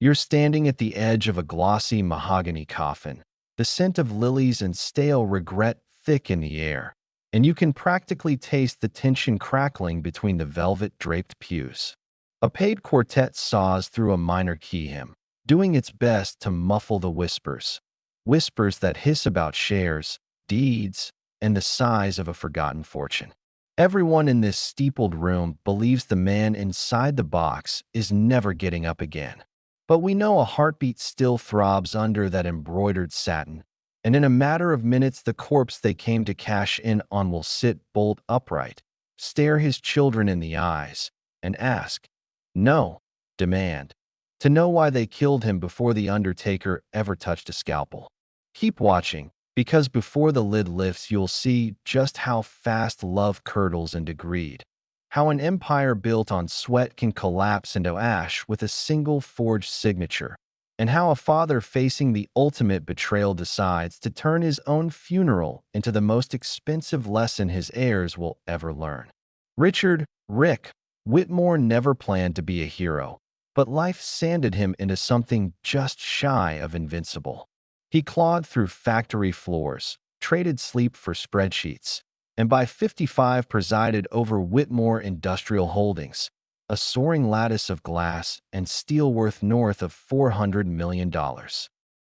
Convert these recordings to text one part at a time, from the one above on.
You're standing at the edge of a glossy mahogany coffin, the scent of lilies and stale regret thick in the air, and you can practically taste the tension crackling between the velvet-draped pews. A paid quartet saws through a minor key hymn, doing its best to muffle the whispers. Whispers that hiss about shares, deeds, and the size of a forgotten fortune. Everyone in this steepled room believes the man inside the box is never getting up again. But we know a heartbeat still throbs under that embroidered satin, and in a matter of minutes the corpse they came to cash in on will sit bolt upright, stare his children in the eyes, and ask, no, demand, to know why they killed him before the undertaker ever touched a scalpel. Keep watching, because before the lid lifts you'll see just how fast love curdles into greed. How an empire built on sweat can collapse into ash with a single forged signature, and how a father facing the ultimate betrayal decides to turn his own funeral into the most expensive lesson his heirs will ever learn. Richard Rick Whitmore never planned to be a hero, but life sanded him into something just shy of invincible. He clawed through factory floors, traded sleep for spreadsheets, and by 55 presided over Whitmore Industrial Holdings, a soaring lattice of glass and steel worth north of $400 million.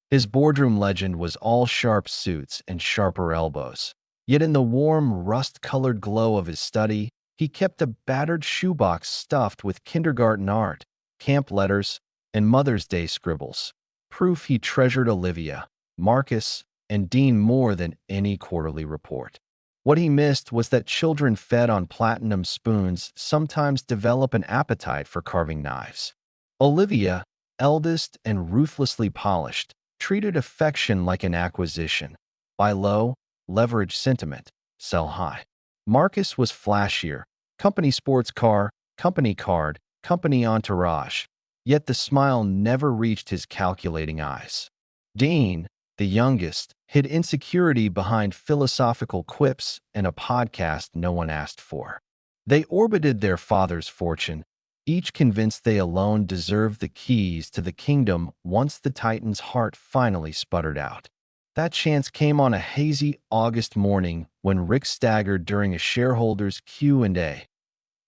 His boardroom legend was all sharp suits and sharper elbows. Yet in the warm, rust-colored glow of his study, he kept a battered shoebox stuffed with kindergarten art, camp letters, and Mother's Day scribbles. Proof he treasured Olivia, Marcus, and Dean more than any quarterly report. What he missed was that children fed on platinum spoons sometimes develop an appetite for carving knives. Olivia, eldest and ruthlessly polished, treated affection like an acquisition. Buy low, leverage sentiment, sell high. Marcus was flashier, company sports car, company card, company entourage, yet the smile never reached his calculating eyes. Dean, the youngest, hid insecurity behind philosophical quips and a podcast no one asked for. They orbited their father's fortune, each convinced they alone deserved the keys to the kingdom once the Titan's heart finally sputtered out. That chance came on a hazy August morning when Rick staggered during a shareholders' Q&A.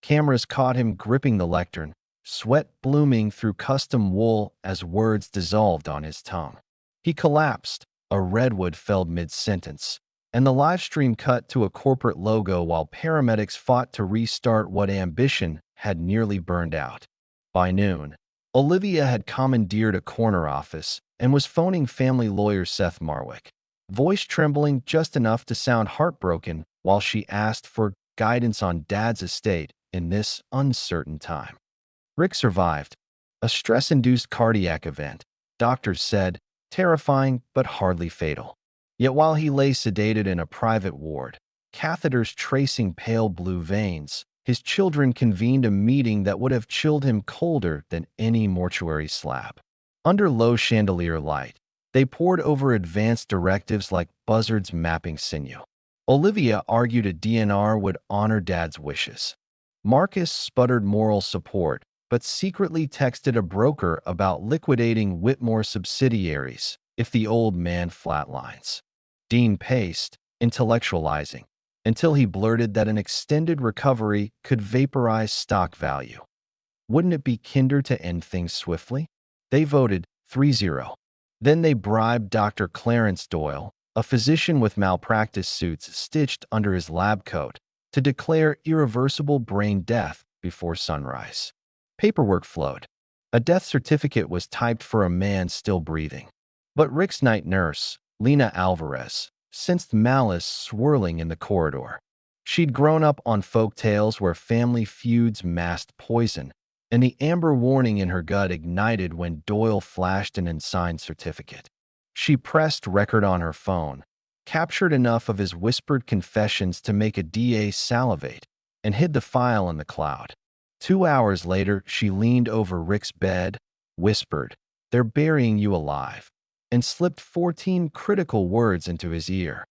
Cameras caught him gripping the lectern, sweat blooming through custom wool as words dissolved on his tongue. He collapsed, a redwood felled mid-sentence, and the live stream cut to a corporate logo while paramedics fought to restart what ambition had nearly burned out. By noon, Olivia had commandeered a corner office and was phoning family lawyer Seth Marwick, voice trembling just enough to sound heartbroken while she asked for guidance on Dad's estate in this uncertain time. Rick survived. A stress-induced cardiac event, doctors said, terrifying but hardly fatal. Yet while he lay sedated in a private ward, catheters tracing pale blue veins, his children convened a meeting that would have chilled him colder than any mortuary slab. Under low chandelier light, they pored over advanced directives like buzzards mapping sinew. Olivia argued a DNR would honor Dad's wishes. Marcus sputtered moral support, but secretly texted a broker about liquidating Whitmore subsidiaries if the old man flatlines. Dean paced, intellectualizing, until he blurted that an extended recovery could vaporize stock value. Wouldn't it be kinder to end things swiftly? They voted 3-0. Then they bribed Dr. Clarence Doyle, a physician with malpractice suits stitched under his lab coat, to declare irreversible brain death before sunrise. Paperwork flowed. A death certificate was typed for a man still breathing. But Rick's night nurse, Lena Alvarez, sensed malice swirling in the corridor. She'd grown up on folk tales where family feuds masked poison, and the amber warning in her gut ignited when Doyle flashed an unsigned certificate. She pressed record on her phone, captured enough of his whispered confessions to make a DA salivate, and hid the file in the cloud. 2 hours later, she leaned over Rick's bed, whispered, "They're burying you alive," and slipped 14 critical words into his ear.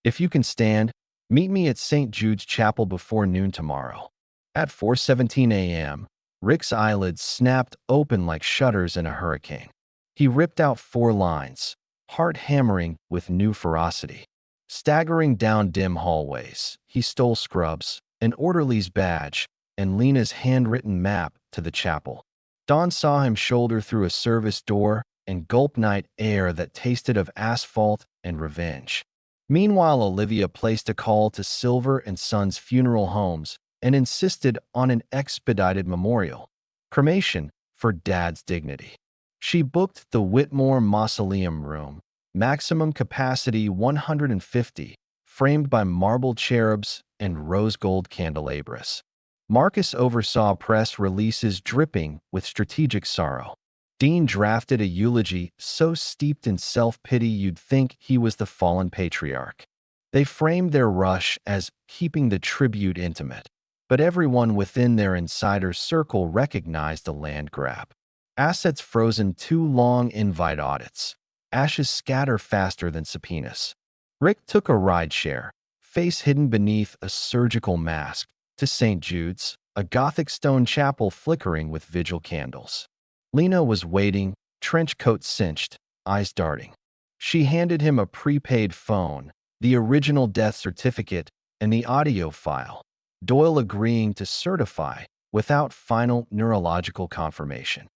"If you can stand, meet me at St. Jude's Chapel before noon tomorrow." At 4:17 a.m., Rick's eyelids snapped open like shutters in a hurricane. He ripped out 4 lines, heart hammering with new ferocity. Staggering down dim hallways, he stole Scrubs, an orderly's badge, and Lena's handwritten map to the chapel. Dawn saw him shoulder through a service door and gulp night air that tasted of asphalt and revenge. Meanwhile, Olivia placed a call to Silver and Sons Funeral Homes and insisted on an expedited memorial cremation for Dad's dignity. She booked the Whitmore Mausoleum Room, maximum capacity 150, framed by marble cherubs and rose gold candelabras. Marcus oversaw press releases dripping with strategic sorrow. Dean drafted a eulogy so steeped in self-pity you'd think he was the fallen patriarch. They framed their rush as keeping the tribute intimate, but everyone within their insider circle recognized a land grab. Assets frozen too long invite audits. Ashes scatter faster than subpoenas. Rick took a rideshare, face hidden beneath a surgical mask, to St. Jude's, a Gothic stone chapel flickering with vigil candles. Lena was waiting, trench coat cinched, eyes darting. She handed him a prepaid phone, the original death certificate, and the audio file, Doyle agreeing to certify without final neurological confirmation.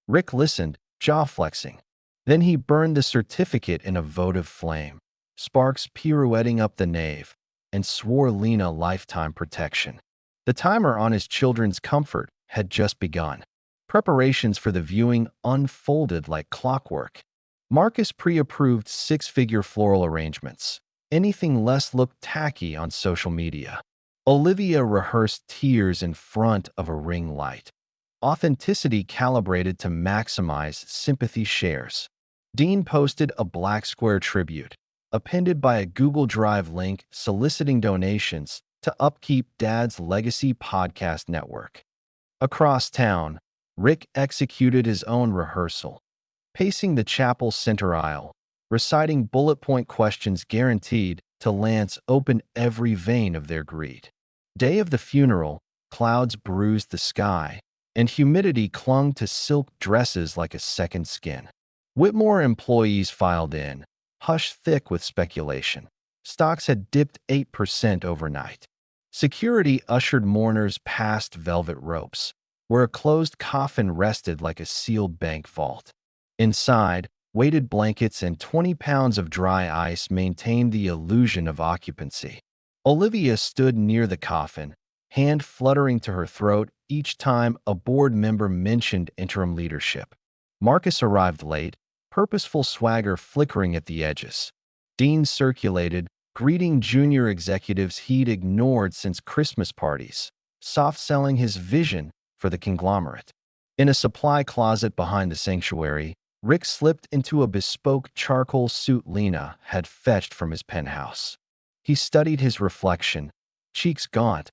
Rick listened, jaw flexing. Then he burned the certificate in a votive flame, sparks pirouetting up the nave, and swore Lena lifetime protection. The timer on his children's comfort had just begun. Preparations for the viewing unfolded like clockwork. Marcus pre-approved 6-figure floral arrangements. Anything less looked tacky on social media. Olivia rehearsed tears in front of a ring light. Authenticity calibrated to maximize sympathy shares. Dean posted a black square tribute, appended by a Google Drive link soliciting donations to upkeep Dad's legacy podcast network. Across town, Rick executed his own rehearsal, pacing the chapel's center aisle, reciting bullet point questions guaranteed to lance open every vein of their greed. Day of the funeral, clouds bruised the sky, and humidity clung to silk dresses like a second skin. Whitmore employees filed in, hushed thick with speculation. Stocks had dipped 8% overnight. Security ushered mourners past velvet ropes, where a closed coffin rested like a sealed bank vault. Inside, weighted blankets and 20 pounds of dry ice maintained the illusion of occupancy. Olivia stood near the coffin, hand fluttering to her throat each time a board member mentioned interim leadership. Marcus arrived late, purposeful swagger flickering at the edges. Dean circulated, greeting junior executives he'd ignored since Christmas parties, soft-selling his vision for the conglomerate. In a supply closet behind the sanctuary, Rick slipped into a bespoke charcoal suit Lena had fetched from his penthouse. He studied his reflection, cheeks gaunt,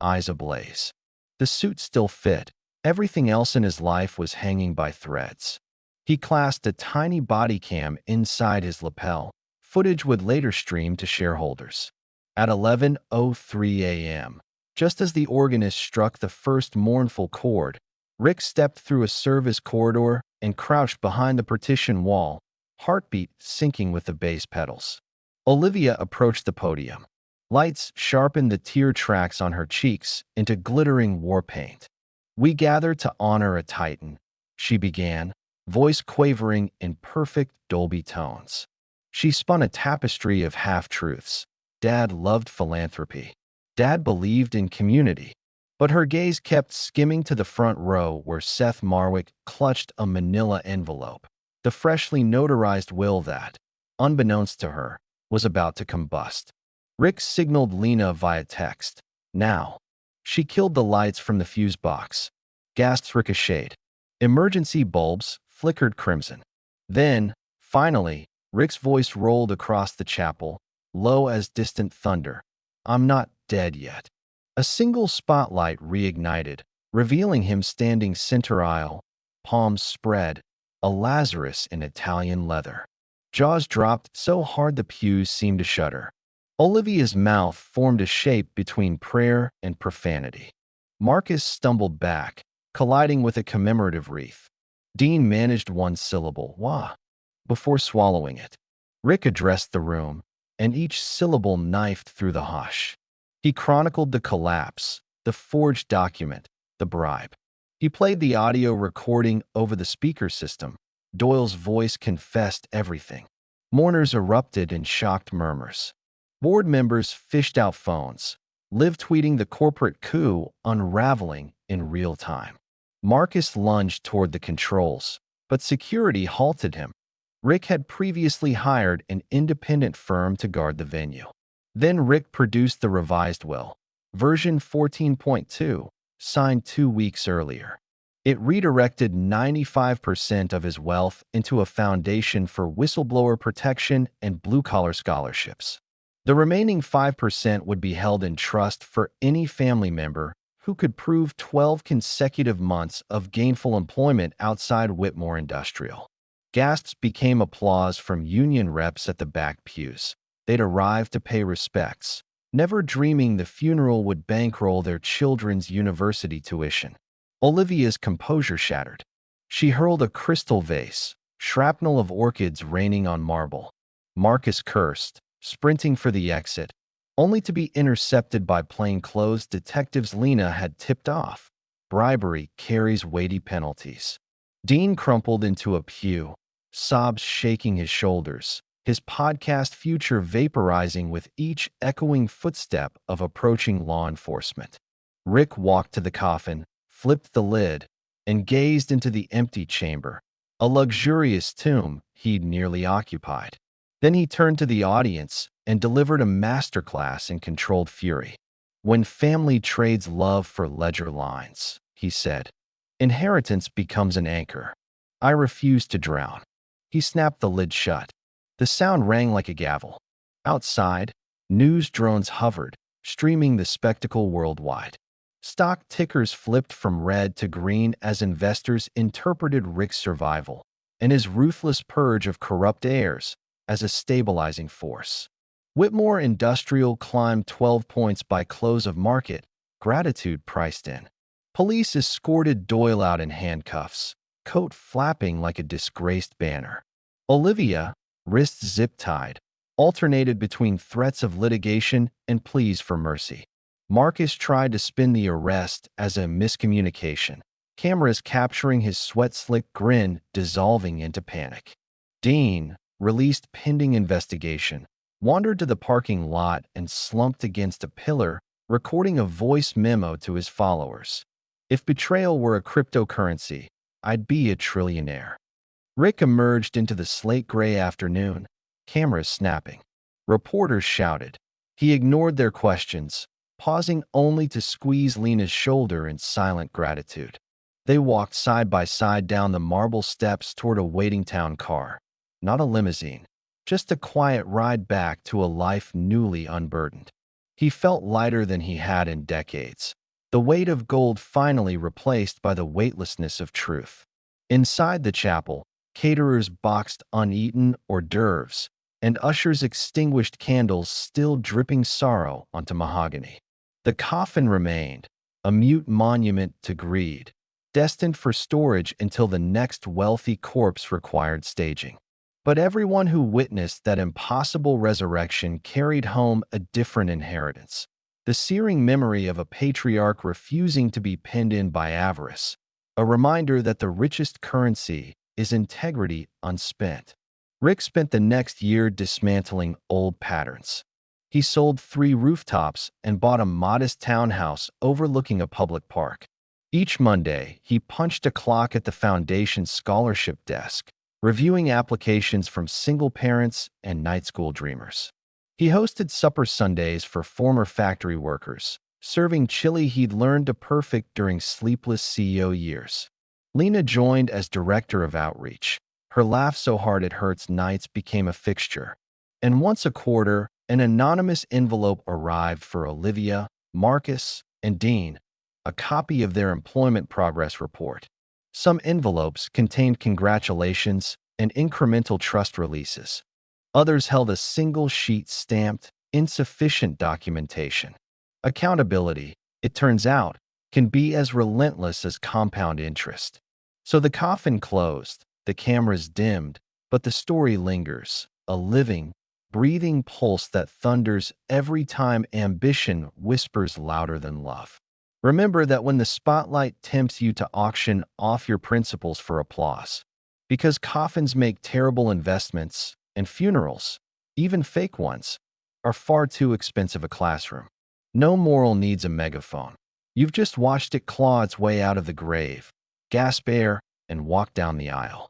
eyes ablaze. The suit still fit. Everything else in his life was hanging by threads. He clasped a tiny body cam inside his lapel. Footage would later stream to shareholders. At 11:03 a.m., just as the organist struck the first mournful chord, Rick stepped through a service corridor and crouched behind the partition wall, heartbeat syncing with the bass pedals. Olivia approached the podium. Lights sharpened the tear tracks on her cheeks into glittering war paint. "We gather to honor a titan," she began, voice quavering in perfect Dolby tones. She spun a tapestry of half-truths. Dad loved philanthropy. Dad believed in community. But her gaze kept skimming to the front row where Seth Marwick clutched a manila envelope, the freshly notarized will that, unbeknownst to her, was about to combust. Rick signaled Lena via text. Now. She killed the lights from the fuse box. Gasps ricocheted. Emergency bulbs flickered crimson. Then, finally, Rick's voice rolled across the chapel, low as distant thunder. "I'm not dead yet." A single spotlight reignited, revealing him standing center aisle, palms spread, a Lazarus in Italian leather. Jaws dropped so hard the pews seemed to shudder. Olivia's mouth formed a shape between prayer and profanity. Marcus stumbled back, colliding with a commemorative wreath. Dean managed one syllable, wah, before swallowing it. Rick addressed the room, and each syllable knifed through the hush. He chronicled the collapse, the forged document, the bribe. He played the audio recording over the speaker system. Doyle's voice confessed everything. Mourners erupted in shocked murmurs. Board members fished out phones, live tweeting the corporate coup unraveling in real time. Marcus lunged toward the controls, but security halted him. Rick had previously hired an independent firm to guard the venue. Then Rick produced the revised will, version 14.2, signed 2 weeks earlier. It redirected 95% of his wealth into a foundation for whistleblower protection and blue-collar scholarships. The remaining 5% would be held in trust for any family member who could prove 12 consecutive months of gainful employment outside Whitmore Industrial. Gasps became applause from union reps at the back pews. They'd arrived to pay respects, never dreaming the funeral would bankroll their children's university tuition. Olivia's composure shattered. She hurled a crystal vase, shrapnel of orchids raining on marble. Marcus cursed, sprinting for the exit, only to be intercepted by plainclothes detectives Lena had tipped off. Bribery carries weighty penalties. Dean crumpled into a pew, sobs shaking his shoulders, his podcast future vaporizing with each echoing footstep of approaching law enforcement. Rick walked to the coffin, flipped the lid, and gazed into the empty chamber, a luxurious tomb he'd nearly occupied. Then he turned to the audience and delivered a masterclass in controlled fury. When family trades love for ledger lines, he said, inheritance becomes an anchor. I refuse to drown. He snapped the lid shut. The sound rang like a gavel. Outside, news drones hovered, streaming the spectacle worldwide. Stock tickers flipped from red to green as investors interpreted Rick's survival and his ruthless purge of corrupt heirs as a stabilizing force. Whitmore Industrial climbed 12 points by close of market, gratitude priced in. Police escorted Doyle out in handcuffs, coat flapping like a disgraced banner. Olivia, wrists zip-tied, alternated between threats of litigation and pleas for mercy. Marcus tried to spin the arrest as a miscommunication, cameras capturing his sweat-slicked grin dissolving into panic. Dean, released pending investigation, wandered to the parking lot and slumped against a pillar, recording a voice memo to his followers. If betrayal were a cryptocurrency, I'd be a trillionaire. Rick emerged into the slate-gray afternoon, cameras snapping. Reporters shouted. He ignored their questions, pausing only to squeeze Lena's shoulder in silent gratitude. They walked side by side down the marble steps toward a waiting town car. Not a limousine, just a quiet ride back to a life newly unburdened. He felt lighter than he had in decades, the weight of gold finally replaced by the weightlessness of truth. Inside the chapel, caterers boxed uneaten hors d'oeuvres, and ushers extinguished candles still dripping sorrow onto mahogany. The coffin remained, a mute monument to greed, destined for storage until the next wealthy corpse required staging. But everyone who witnessed that impossible resurrection carried home a different inheritance, the searing memory of a patriarch refusing to be pinned in by avarice, a reminder that the richest currency is integrity unspent. Rick spent the next year dismantling old patterns. He sold 3 rooftops and bought a modest townhouse overlooking a public park. Each Monday, he punched a clock at the foundation's scholarship desk, reviewing applications from single parents and night school dreamers. He hosted supper Sundays for former factory workers, serving chili he'd learned to perfect during sleepless CEO years. Lena joined as director of outreach. Her laugh so hard it hurts nights became a fixture. And once a quarter, an anonymous envelope arrived for Olivia, Marcus, and Dean, a copy of their employment progress report. Some envelopes contained congratulations and incremental trust releases. Others held a single sheet stamped, insufficient documentation. Accountability, it turns out, can be as relentless as compound interest. So the coffin closed, the cameras dimmed, but the story lingers, a living, breathing pulse that thunders every time ambition whispers louder than love. Remember that when the spotlight tempts you to auction off your principles for applause, because coffins make terrible investments and funerals, even fake ones, are far too expensive a classroom. No moral needs a megaphone. You've just watched it claw its way out of the grave, gasp air, and walk down the aisle.